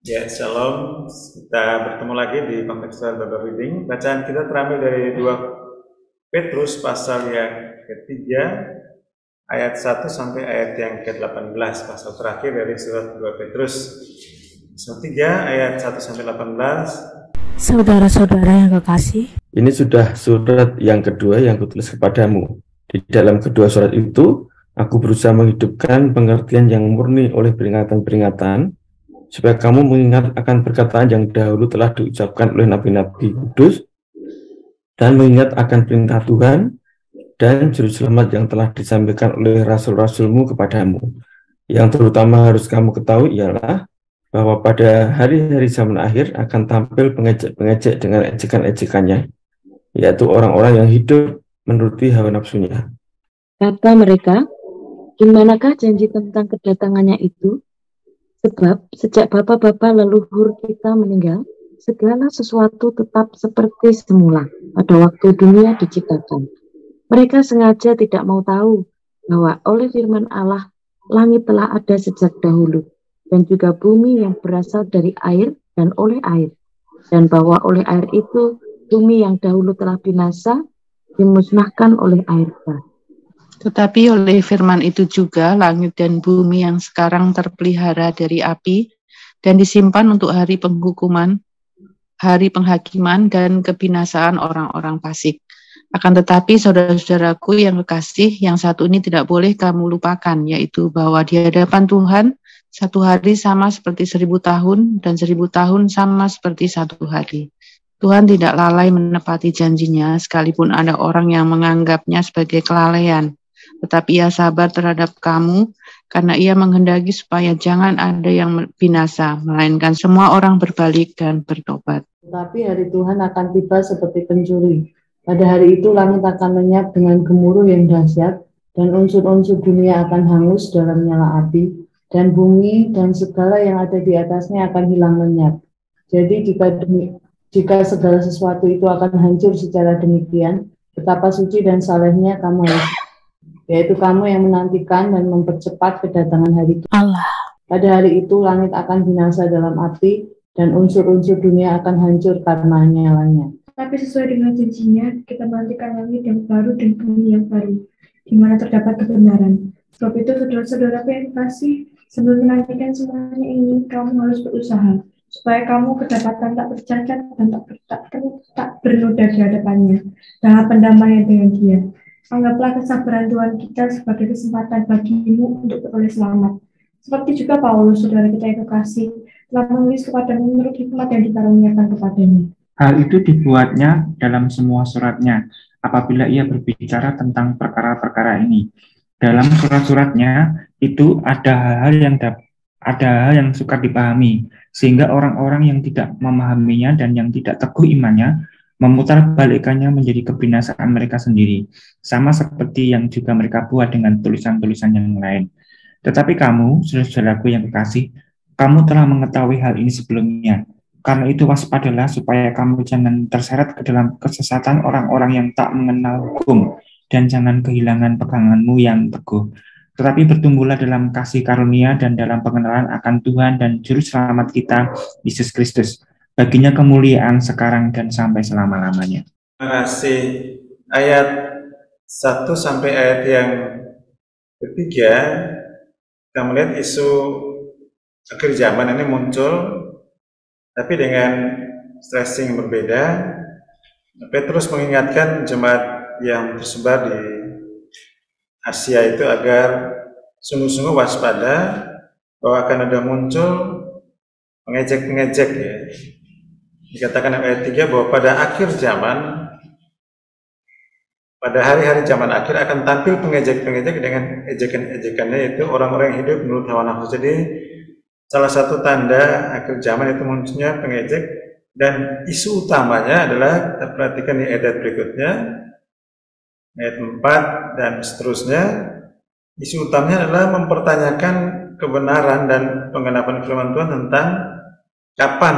Ya, Shalom. Kita bertemu lagi di Contextual Bible Reading. Bacaan kita terambil dari 2 Petrus pasal yang ketiga, ayat 1 sampai ayat yang ke-18. Pasal terakhir dari surat 2 Petrus. Pasal 3, ayat 1 sampai 18. Saudara-saudara yang kekasih, ini sudah surat yang kedua yang kutulis kepadamu. Di dalam kedua surat itu, aku berusaha menghidupkan pengertian yang murni oleh peringatan-peringatan, supaya kamu mengingat akan perkataan yang dahulu telah diucapkan oleh nabi-nabi kudus, dan mengingat akan perintah Tuhan dan juru selamat yang telah disampaikan oleh rasul-rasulmu kepadamu. Yang terutama harus kamu ketahui ialah bahwa pada hari-hari zaman akhir akan tampil pengejek-pengejek dengan ejekan-ejekannya, yaitu orang-orang yang hidup menuruti hawa nafsunya. kata mereka, gimanakah janji tentang kedatangannya itu? Sebab sejak bapa-bapa leluhur kita meninggal, segala sesuatu tetap seperti semula pada waktu dunia diciptakan. Mereka sengaja tidak mau tahu bahwa oleh firman Allah, langit telah ada sejak dahulu, dan juga bumi yang berasal dari air dan oleh air, dan bahwa oleh air itu bumi yang dahulu telah binasa dimusnahkan oleh air bah. Tetapi oleh firman itu juga langit dan bumi yang sekarang terpelihara dari api dan disimpan untuk hari penghukuman, hari penghakiman dan kebinasaan orang-orang fasik. Akan tetapi saudara-saudaraku yang kekasih, yang satu ini tidak boleh kamu lupakan, yaitu bahwa di hadapan Tuhan satu hari sama seperti 1000 tahun dan 1000 tahun sama seperti satu hari. Tuhan tidak lalai menepati janjinya, sekalipun ada orang yang menganggapnya sebagai kelalaian. Tetapi ia sabar terhadap kamu, karena ia menghendaki supaya jangan ada yang binasa, melainkan semua orang berbalik dan bertobat. Tetapi hari Tuhan akan tiba seperti pencuri. Pada hari itu langit akan lenyap dengan gemuruh yang dahsyat, dan unsur-unsur dunia akan hangus dalam nyala api, dan bumi dan segala yang ada di atasnya akan hilang lenyap. Jadi jika segala sesuatu itu akan hancur secara demikian, betapa suci dan salehnya kamu harus, yaitu kamu yang menantikan dan mempercepat kedatangan hari Tuhan. Allah. Pada hari itu langit akan binasa dalam api, dan unsur-unsur dunia akan hancur karena nyalanya. Tapi sesuai dengan janjinya, kita menantikan langit yang baru dan bumi yang baru, di mana terdapat kebenaran. Sebab itu, saudara-saudara yang kasih, sambil menantikan semuanya ini, kamu harus berusaha, supaya kamu kedapatan tak bercacat dan tak bernoda di hadapannya, dalam pendamaian dengan Dia. Anggaplah kesabaran Tuhan kita sebagai kesempatan bagimu untuk beroleh selamat. Seperti juga Paulus, saudara kita yang kekasih, telah menulis kepadamu menurut hikmat yang dikaruniakan kepadanya. Hal itu dibuatnya dalam semua suratnya, apabila ia berbicara tentang perkara-perkara ini. Dalam surat-suratnya itu ada hal yang sukar dipahami, sehingga orang-orang yang tidak memahaminya dan yang tidak teguh imannya memutarbalikannya menjadi kebinasaan mereka sendiri, sama seperti yang juga mereka buat dengan tulisan-tulisan yang lain. Tetapi kamu, saudara-saudaraku yang kekasih, kamu telah mengetahui hal ini sebelumnya. Karena itu waspadalah supaya kamu jangan terseret ke dalam kesesatan orang-orang yang tak mengenal hukum, dan jangan kehilangan peganganmu yang teguh. Tetapi bertumbuhlah dalam kasih karunia dan dalam pengenalan akan Tuhan dan Juru Selamat kita, Yesus Kristus. Baginya kemuliaan sekarang dan sampai selama-lamanya. Terima kasih. Ayat 1 sampai ayat yang ketiga, kita melihat isu akhir zaman ini muncul, tapi dengan stressing yang berbeda. Petrus mengingatkan jemaat yang tersebar di Asia itu agar sungguh-sungguh waspada bahwa akan ada muncul pengejek-pengejek, ya. Dikatakan ayat 3 bahwa pada akhir zaman, pada hari-hari zaman akhir akan tampil pengejek-pengejek dengan ejekan-ejekannya, yaitu orang-orang yang hidup menurut hawa nafsu. Jadi salah satu tanda akhir zaman itu munculnya pengejek, dan isu utamanya adalah, kita perhatikan di ayat berikutnya, ayat 4 dan seterusnya. Isu utamanya adalah mempertanyakan kebenaran dan penggenapan firman Tuhan tentang kapan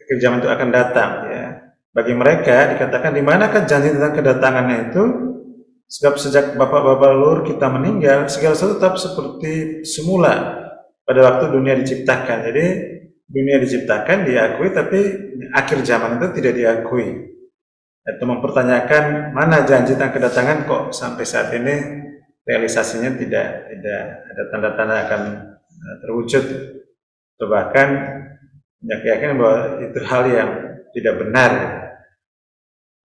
akhir zaman itu akan datang, ya. Bagi mereka dikatakan, di manakah janji tentang kedatangannya itu? Sebab sejak bapak-bapak leluhur kita meninggal, segala sesuatu tetap seperti semula pada waktu dunia diciptakan. Jadi dunia diciptakan, diakui, tapi akhir zaman itu tidak diakui. Itu mempertanyakan mana janji tentang kedatangan kok sampai saat ini realisasinya tidak ada tanda-tanda akan terwujud. Bahkan yakin bahwa itu hal yang tidak benar.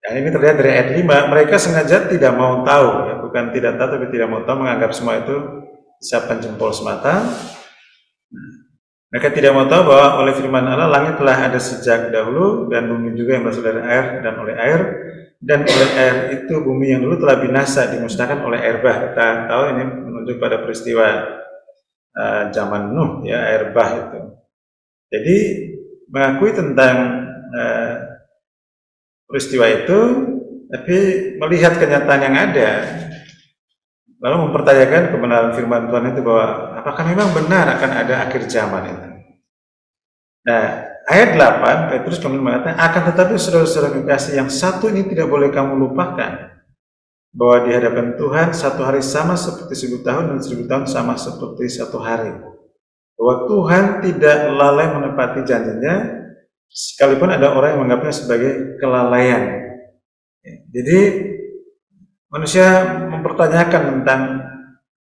Yang ini terlihat dari ayat 5, mereka sengaja tidak mau tahu, ya, bukan tidak tahu tapi tidak mau tahu, menganggap semua itu isapan jempol semata. Mereka tidak mau tahu bahwa oleh firman Allah langit telah ada sejak dahulu dan bumi juga yang berasal dari air dan oleh air itu bumi yang dulu telah binasa dimusnahkan oleh air bah. Kita tahu ini menunjuk pada peristiwa zaman Nuh, ya, air bah itu. Jadi mengakui tentang peristiwa itu, tapi melihat kenyataan yang ada, lalu mempertanyakan kebenaran firman Tuhan itu bahwa apakah memang benar akan ada akhir zaman itu. Nah, ayat 8 Petrus kemudian mengatakan, akan tetapi saudara-saudara kekasih, yang satu ini tidak boleh kamu lupakan, bahwa di hadapan Tuhan satu hari sama seperti 1000 tahun dan 1000 tahun sama seperti satu hari. Bahwa Tuhan tidak lalai menepati janjinya, sekalipun ada orang yang menganggapnya sebagai kelalaian. Jadi manusia mempertanyakan tentang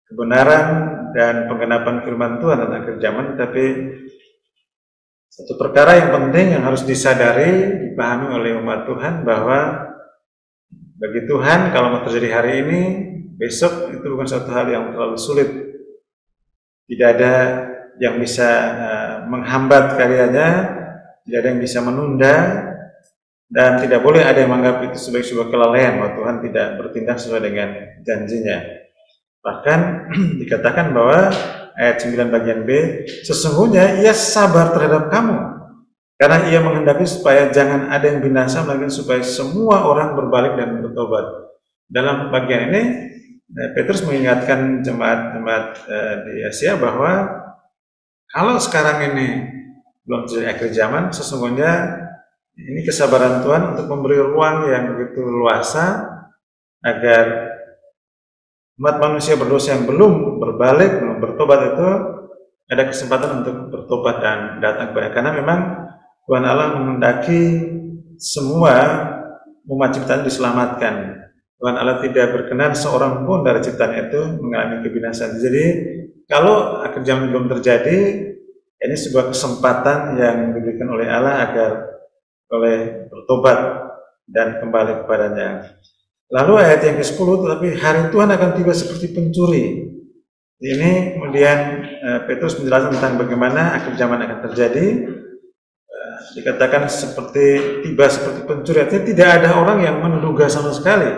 kebenaran dan penggenapan firman Tuhan tentang akhir zaman, tapi satu perkara yang penting yang harus disadari, dipahami oleh umat Tuhan, bahwa bagi Tuhan kalau mau terjadi hari ini, besok itu bukan satu hal yang terlalu sulit. Tidak ada yang bisa menghambat karyanya, tidak ada yang bisa menunda, dan tidak boleh ada yang menganggap itu sebagai sebuah kelalaian bahwa Tuhan tidak bertindak sesuai dengan janjinya. Bahkan dikatakan bahwa ayat 9 bagian B, sesungguhnya ia sabar terhadap kamu, karena ia menghendaki supaya jangan ada yang binasa, melainkan supaya semua orang berbalik dan bertobat. Dalam bagian ini, Petrus mengingatkan jemaat-jemaat di Asia bahwa kalau sekarang ini belum terjadi akhir zaman, sesungguhnya ini kesabaran Tuhan untuk memberi ruang yang begitu luasa agar umat manusia berdosa yang belum berbalik, belum bertobat itu ada kesempatan untuk bertobat dan datang kepada. Karena memang Tuhan Allah menghendaki semua umat ciptaan diselamatkan. Tuhan Allah tidak berkenan seorang pun dari ciptaan itu mengalami kebinasaan. Jadi kalau akhir zaman belum terjadi, ini sebuah kesempatan yang diberikan oleh Allah agar boleh bertobat dan kembali kepadanya. Lalu ayat yang ke-10, tetapi hari Tuhan akan tiba seperti pencuri. Ini kemudian Petrus menjelaskan tentang bagaimana akhir zaman akan terjadi. Dikatakan tiba seperti pencuri, artinya tidak ada orang yang menduga sama sekali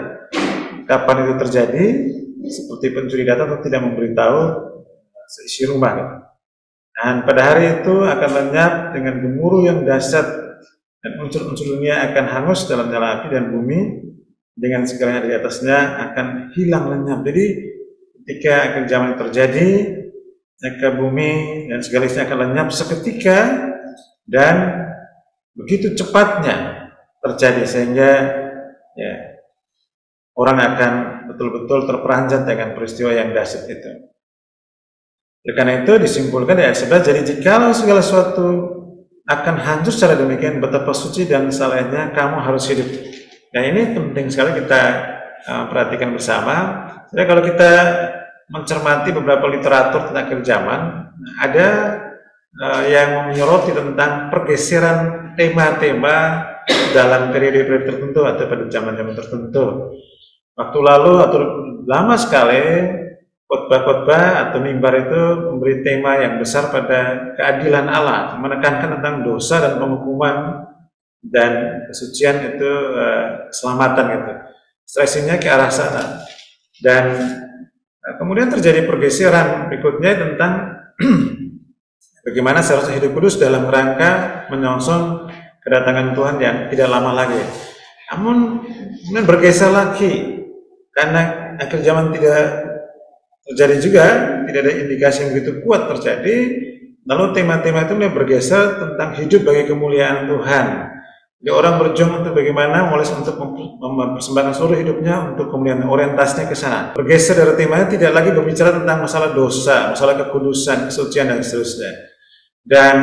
kapan itu terjadi, seperti pencuri datang atau tidak memberitahu seisi rumah. Dan pada hari itu akan lenyap dengan gemuruh yang dahsyat, dan unsur-unsur dunia akan hangus dalam nyala api, dan bumi dengan segalanya di atasnya akan hilang lenyap. Jadi ketika akhir zaman terjadi, maka bumi dan segala isinya akan lenyap seketika dan begitu cepatnya terjadi, sehingga ya, orang akan betul-betul terperanjat dengan peristiwa yang dahsyat itu. Karena itu disimpulkan dari ayat 11, jadi jikalau segala sesuatu akan hancur secara demikian, betapa suci dan salehnya kamu harus hidup. Nah, ini penting sekali kita perhatikan bersama. Jadi kalau kita mencermati beberapa literatur tentang akhir zaman, ada yang menyoroti tentang pergeseran tema-tema dalam periode-periode tertentu atau pada zaman-zaman tertentu. Waktu lalu atau lama sekali khotbah-khotbah atau mimbar itu memberi tema yang besar pada keadilan Allah, menekankan tentang dosa dan penghukuman dan kesucian itu keselamatan gitu. Stresinya ke arah sana. Dan kemudian terjadi pergeseran berikutnya tentang bagaimana seharusnya hidup kudus dalam rangka menyongsong kedatangan Tuhan yang tidak lama lagi. Namun kemudian bergeser lagi karena akhir zaman tidak terjadi juga, tidak ada indikasi yang begitu kuat terjadi. Lalu tema-tema itu mulai bergeser tentang hidup bagi kemuliaan Tuhan. Jadi orang berjuang untuk bagaimana mulai untuk mempersembahkan seluruh hidupnya untuk kemuliaan, orientasinya ke sana. Bergeser dari temanya, tidak lagi berbicara tentang masalah dosa, masalah kekudusan, kesucian dan seterusnya. Dan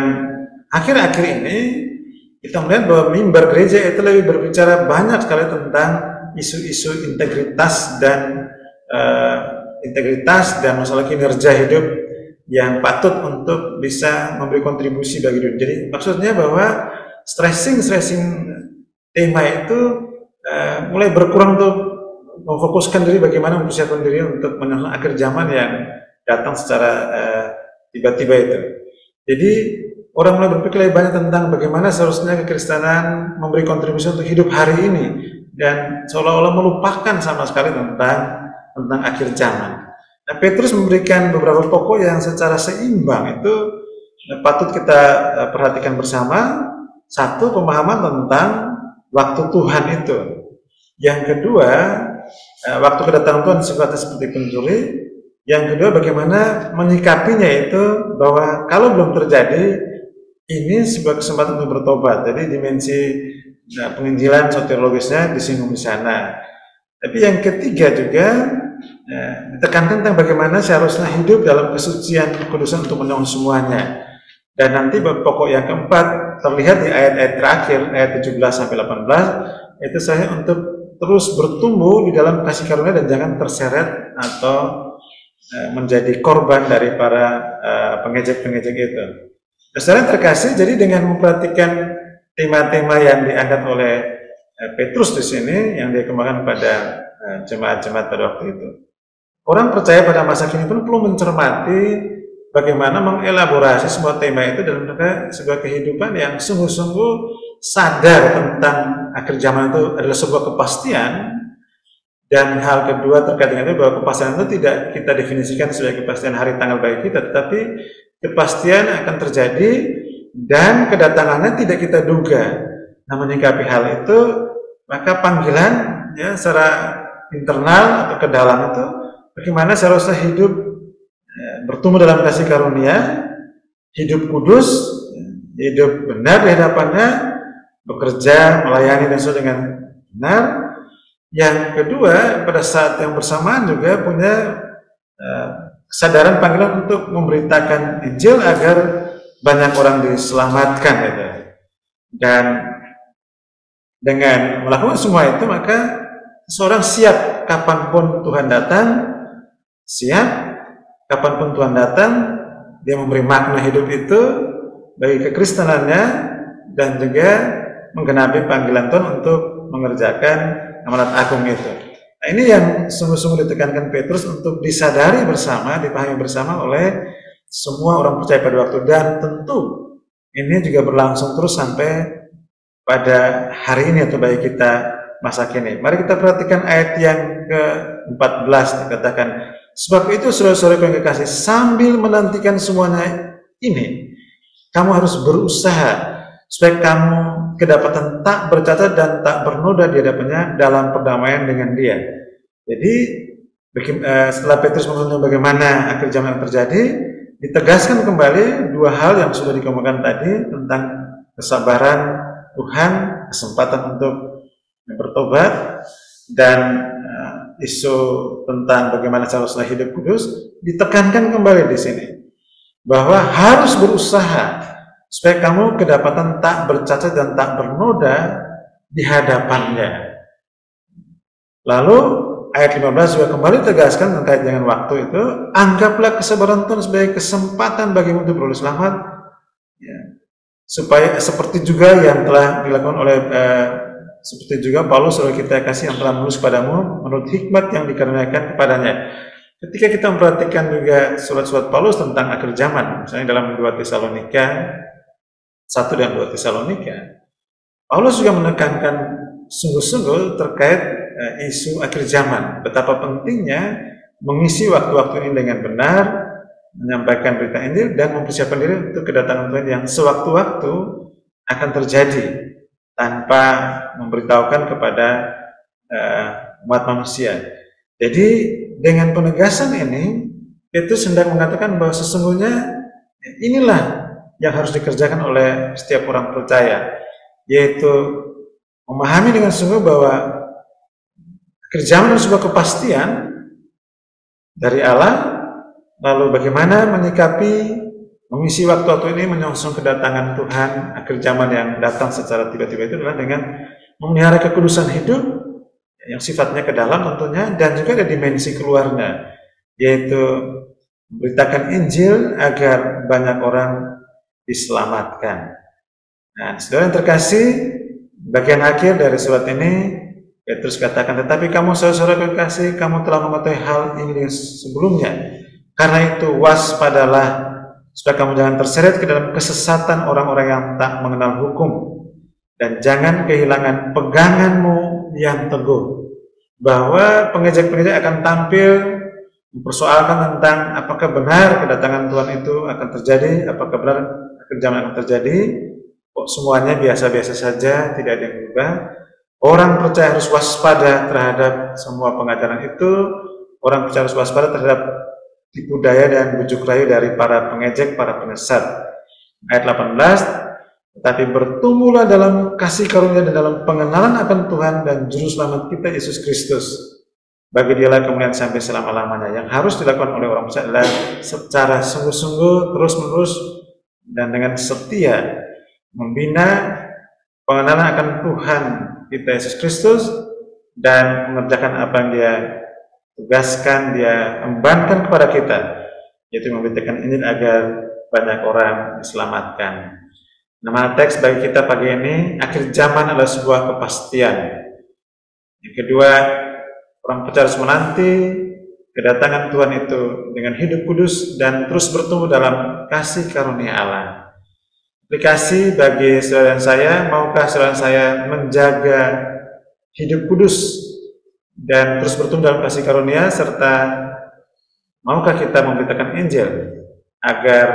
akhir-akhir ini kita melihat bahwa mimbar gereja itu lebih berbicara banyak sekali tentang isu-isu integritas dan masalah kinerja hidup yang patut untuk bisa memberi kontribusi bagi dunia. Jadi maksudnya bahwa stressing tema itu mulai berkurang untuk memfokuskan diri bagaimana mempersiapkan diri untuk menyusul akhir zaman yang datang secara tiba-tiba itu. Jadi orang mulai berpikir lebih banyak tentang bagaimana seharusnya kekristenan memberi kontribusi untuk hidup hari ini dan seolah-olah melupakan sama sekali tentang akhir zaman. Nah, Petrus memberikan beberapa pokok yang secara seimbang itu patut kita perhatikan bersama. Satu, pemahaman tentang waktu Tuhan itu. Yang kedua, waktu kedatangan Tuhan sifatnya seperti pencuri. Yang kedua, bagaimana menyikapinya itu bahwa kalau belum terjadi, ini sebuah kesempatan untuk bertobat. Jadi dimensi penginjilan soteriologisnya disinggung di sana. Tapi yang ketiga juga ditekankan tentang bagaimana seharusnya hidup dalam kesucian kekudusan untuk menolong semuanya. Dan nanti pokok yang keempat terlihat di ayat-ayat terakhir, ayat 17-18, itu saya untuk terus bertumbuh di dalam kasih karunia dan jangan terseret atau menjadi korban dari para pengejek-pengejek itu. Saudara terkasih, jadi dengan memperhatikan tema-tema yang diangkat oleh Petrus di sini, yang dia kembangkan pada jemaat-jemaat pada waktu itu, orang percaya pada masa kini pun perlu mencermati bagaimana mengelaborasi sebuah tema itu dalam sebuah kehidupan yang sungguh-sungguh sadar tentang akhir zaman itu adalah sebuah kepastian. Dan hal kedua terkait dengan itu bahwa kepastian itu tidak kita definisikan sebagai kepastian hari tanggal bagi kita, tetapi kepastian akan terjadi dan kedatangannya tidak kita duga. Nah, menyikapi hal itu, maka panggilan ya secara internal atau ke dalam itu bagaimana seharusnya hidup bertumbuh dalam kasih karunia, hidup kudus, hidup benar di hadapannya, bekerja, melayani dan sesuai dengan benar. Yang kedua, pada saat yang bersamaan juga punya kesadaran panggilan untuk memberitakan Injil agar banyak orang diselamatkan gitu. Dan dengan melakukan semua itu maka seorang siap kapanpun Tuhan datang, siap kapanpun Tuhan datang, dia memberi makna hidup itu bagi kekristenannya dan juga menggenapi panggilan Tuhan untuk mengerjakan amanat agung itu. Nah, ini yang sungguh-sungguh ditekankan Petrus untuk disadari bersama, dipahami bersama oleh semua orang percaya pada waktu, dan tentu ini juga berlangsung terus sampai pada hari ini atau bagi kita masa kini. Mari kita perhatikan ayat yang ke-14 dikatakan, sebab itu saudara-saudara yang kekasih, sambil menantikan semuanya ini, kamu harus berusaha supaya kamu kedapatan tak bercacat dan tak bernoda di hadapannya dalam perdamaian dengan Dia. Jadi setelah Petrus mengenai bagaimana akhir zaman yang terjadi, ditegaskan kembali dua hal yang sudah dikemukakan tadi tentang kesabaran Tuhan, kesempatan untuk bertobat, dan isu tentang bagaimana seharusnya hidup kudus ditekankan kembali di sini bahwa harus berusaha supaya kamu kedapatan tak bercacat dan tak bernoda di hadapannya. Lalu ayat 15 juga kembali tegaskan terkait dengan waktu itu, anggaplah kesabaran Tuhan sebagai kesempatan bagimu untuk beroleh selamat, ya. Supaya seperti juga yang telah dilakukan oleh seperti juga Paulus saudara kita kasih yang telah menulis padamu menurut hikmat yang dikaruniakan kepadanya. Ketika kita memperhatikan juga surat-surat Paulus tentang akhir zaman, misalnya dalam 2 Tesalonika 1 dan 2 Tesalonika, Paulus juga menekankan sungguh-sungguh terkait isu akhir zaman, betapa pentingnya mengisi waktu-waktu ini dengan benar, menyampaikan berita Injil dan mempersiapkan diri untuk kedatangan Tuhan yang sewaktu-waktu akan terjadi tanpa memberitahukan kepada umat manusia. Jadi dengan penegasan ini, Petrus hendak mengatakan bahwa sesungguhnya inilah yang harus dikerjakan oleh setiap orang percaya, yaitu memahami dengan sungguh bahwa kerjaan adalah sebuah kepastian dari Allah, lalu bagaimana menyikapi mengisi waktu-waktu ini menyongsong kedatangan Tuhan akhir zaman yang datang secara tiba-tiba itu adalah dengan memelihara kekudusan hidup yang sifatnya ke dalam tentunya, dan juga ada dimensi keluarnya, yaitu memberitakan Injil agar banyak orang diselamatkan. Nah, saudara yang terkasih, bagian akhir dari surat ini Petrus katakan, tetapi kamu saudara-saudara kekasih, kamu telah mengetahui hal ini sebelumnya. Karena itu waspadalah, supaya kamu jangan terseret ke dalam kesesatan orang-orang yang tak mengenal hukum, dan jangan kehilangan peganganmu yang teguh. Bahwa pengejek-pengejek akan tampil mempersoalkan tentang apakah benar kedatangan Tuhan itu akan terjadi, apakah benar akhir zaman akan terjadi. Kok semuanya biasa-biasa saja, tidak ada yang berubah. Orang percaya harus waspada terhadap semua pengajaran itu. Orang percaya harus waspada terhadap tipu daya dan bujuk rayu dari para pengejek, para penyesat. Ayat 18, tetapi bertumbuhlah dalam kasih karunia dan dalam pengenalan akan Tuhan dan Juru Selamat kita Yesus Kristus. Bagi Dialah kemuliaan sampai selama-lamanya. Yang harus dilakukan oleh orang percaya adalah secara sungguh-sungguh, terus-menerus, dan dengan setia membina pengenalan akan Tuhan kita Yesus Kristus dan mengerjakan apa yang Dia tugaskan, Dia embankan kepada kita, yaitu memberitakan Injil agar banyak orang diselamatkan. Nama teks bagi kita pagi ini, akhir zaman adalah sebuah kepastian. Yang kedua, orang percaya harus menanti kedatangan Tuhan itu dengan hidup kudus dan terus bertumbuh dalam kasih karunia Allah. Aplikasi bagi saudara dan saya, maukah saudara dan saya menjaga hidup kudus dan terus bertumbuh dalam kasih karunia, serta maukah kita memberitakan Injil agar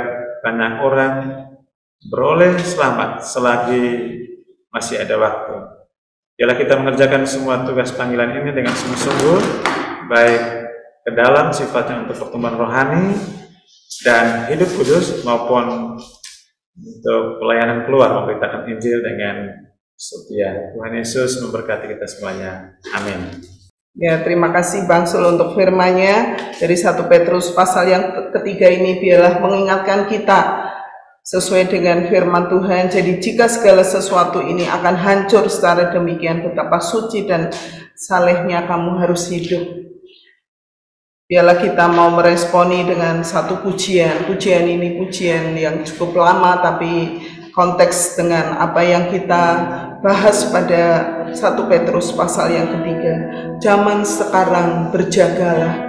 banyak orang beroleh selamat selagi masih ada waktu. Biarlah kita mengerjakan semua tugas panggilan ini dengan sungguh-sungguh, baik ke dalam sifatnya untuk pertumbuhan rohani dan hidup kudus, maupun untuk pelayanan keluar memberitakan Injil dengan setia. Tuhan Yesus memberkati kita semuanya. Amin. Ya, terima kasih Bang Sul untuk firman-Nya dari 1 Petrus pasal yang ketiga ini. Biarlah mengingatkan kita sesuai dengan firman Tuhan. Jadi jika segala sesuatu ini akan hancur secara demikian, betapa suci dan salehnya kamu harus hidup. Biarlah kita mau meresponi dengan satu pujian. Pujian ini pujian yang cukup lama, tapi konteks dengan apa yang kita bahas pada 1 Petrus pasal yang ketiga. Zaman sekarang berjagalah.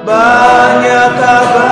Banyak kabar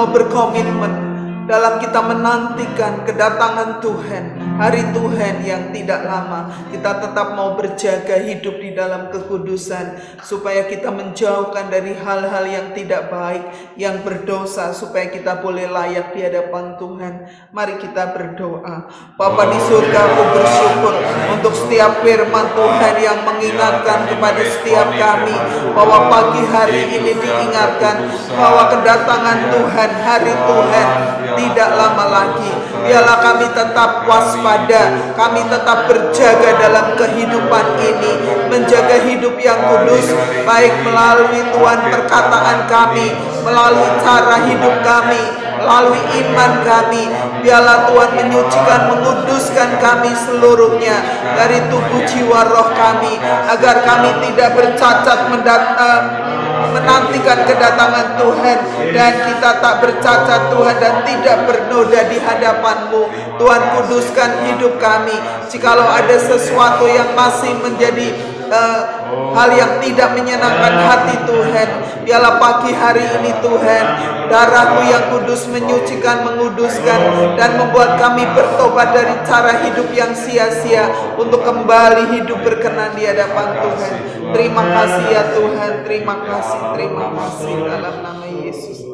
mau berkomitmen dalam kita menantikan kedatangan Tuhan, hari Tuhan yang tidak lama. Kita tetap mau berjaga hidup di dalam kekudusan, supaya kita menjauhkan dari hal-hal yang tidak baik, yang berdosa, supaya kita boleh layak di hadapan Tuhan. Mari kita berdoa. Bapa di surga, aku bersyukur untuk setiap firman Tuhan yang mengingatkan kepada setiap kami bahwa pagi hari ini diingatkan bahwa kedatangan Tuhan, hari Tuhan tidak lama lagi. Biarlah kami tetap waspada, kami tetap berjaga dalam kehidupan ini, menjaga hidup yang kudus, baik melalui Tuhan perkataan kami, melalui cara hidup kami, melalui iman kami. Biarlah Tuhan menyucikan, menguduskan kami seluruhnya dari tubuh jiwa roh kami, agar kami tidak bercacat menantikan kedatangan Tuhan, dan kita tak bercacat Tuhan, dan tidak bernoda di hadapan-Mu. Tuhan, kuduskan hidup kami. Jikalau ada sesuatu yang masih menjadi hal yang tidak menyenangkan hati Tuhan, biarlah pagi hari ini Tuhan, darah-Mu yang kudus menyucikan, menguduskan, dan membuat kami bertobat dari cara hidup yang sia-sia untuk kembali hidup berkenan di hadapan Tuhan. Terima kasih ya Tuhan, terima kasih dalam nama Yesus.